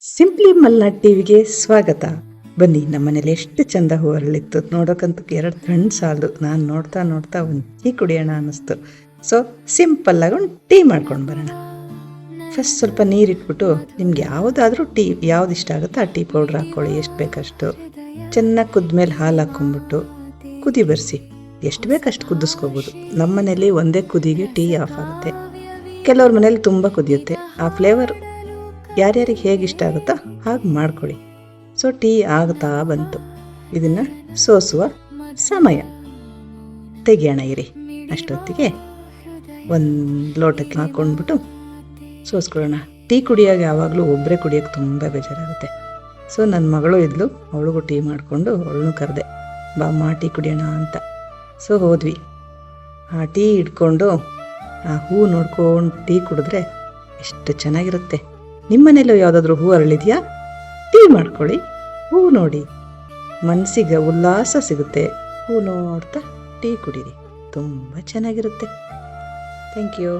Simply Malnad ಟಿವಿಗೆ ಸ್ವಾಗತ. ಬನ್ನಿ, ನಮ್ಮನೇಲಿ ಎಷ್ಟು ಚಂದ ಹೂ ಅರಳಿತ್ತು ನೋಡೋಕ್ಕಂತೂ 2 ಕಣ್ಣು ಸಾಲದು. ನಾನು ನೋಡ್ತಾ ನೋಡ್ತಾ ಒಂದು ಟೀ ಕುಡಿಯೋಣ ಅನ್ನಿಸ್ತು. ಸೊ ಸಿಂಪಲ್ಲಾಗಿ ಒಂದು ಟೀ ಮಾಡ್ಕೊಂಡು ಬರೋಣ. ಫಸ್ಟ್ ಸ್ವಲ್ಪ ನೀರಿಟ್ಬಿಟ್ಟು ನಿಮ್ಗೆ ಯಾವುದಾದ್ರೂ ಟೀ ಯಾವ್ದು ಇಷ್ಟ ಆಗುತ್ತೋ ಆ ಟೀ ಪೌಡ್ರ್ ಹಾಕ್ಕೊಳ್ಳಿ, ಎಷ್ಟು ಬೇಕಷ್ಟು. ಚೆನ್ನಾಗಿ ಕುದ್ಮೇಲೆ ಹಾಲು ಹಾಕ್ಕೊಂಬಿಟ್ಟು ಕುದಿ ಬರ್ಸಿ. ಎಷ್ಟು ಬೇಕಷ್ಟು ಕುದಿಸ್ಕೋಬೋದು. ನಮ್ಮ ಮನೇಲಿ ಒಂದೇ ಕುದಿಗೆ ಟೀ ಆಫ್ ಆಗುತ್ತೆ. ಕೆಲವ್ರ ಮನೇಲಿ ತುಂಬ ಕುದಿಯುತ್ತೆ. ಆ ಫ್ಲೇವರ್ ಯಾರ್ಯಾರಿಗೆ ಹೇಗೆ ಇಷ್ಟ ಆಗುತ್ತೋ ಹಾಗೆ ಮಾಡ್ಕೊಳ್ಳಿ. ಸೊ ಟೀ ಆಗ್ತಾ ಬಂತು. ಇದನ್ನು ಸೋಸುವ ಸಮಯ. ತೆಗಿಯೋಣ ಇರಿ. ಅಷ್ಟೊತ್ತಿಗೆ ಒಂದು ಲೋಟಕ್ಕೆ ಹಾಕ್ಕೊಂಡ್ಬಿಟ್ಟು ಸೋಸ್ಕೊಳ್ಳೋಣ. ಟೀ ಕುಡಿಯಾಗ ಯಾವಾಗಲೂ ಒಬ್ಬರೇ ಕುಡಿಯೋಕ್ಕೆ ತುಂಬ ಬೇಜಾರಾಗುತ್ತೆ. ಸೊ ನನ್ನ ಮಗಳು ಇದ್ಲು, ಅವಳಿಗೂ ಟೀ ಮಾಡಿಕೊಂಡು ಅವಳನ್ನು ಕರೆದೆ, ಬಾಮ್ಮ ಟೀ ಕುಡಿಯೋಣ ಅಂತ. ಸೊ ಹೋದ್ವಿ. ಆ ಟೀ ಇಟ್ಕೊಂಡು ಆ ಹೂ ನೋಡ್ಕೊಂಡು ಟೀ ಕುಡಿದ್ರೆ ಎಷ್ಟು ಚೆನ್ನಾಗಿರುತ್ತೆ. ನಿಮ್ಮ ಮನೇಲೂ ಯಾವುದಾದ್ರೂ ಹೂ ಅರಳಿದೆಯಾ? ಟೀ ಮಾಡ್ಕೊಳ್ಳಿ, ಹೂ ನೋಡಿ, ಮನಸ್ಸಿಗೆ ಉಲ್ಲಾಸ ಸಿಗುತ್ತೆ. ಹೂ ನೋಡ್ತಾ ಟೀ ಕುಡೀರಿ, ತುಂಬ ಚೆನ್ನಾಗಿರುತ್ತೆ. Thank you.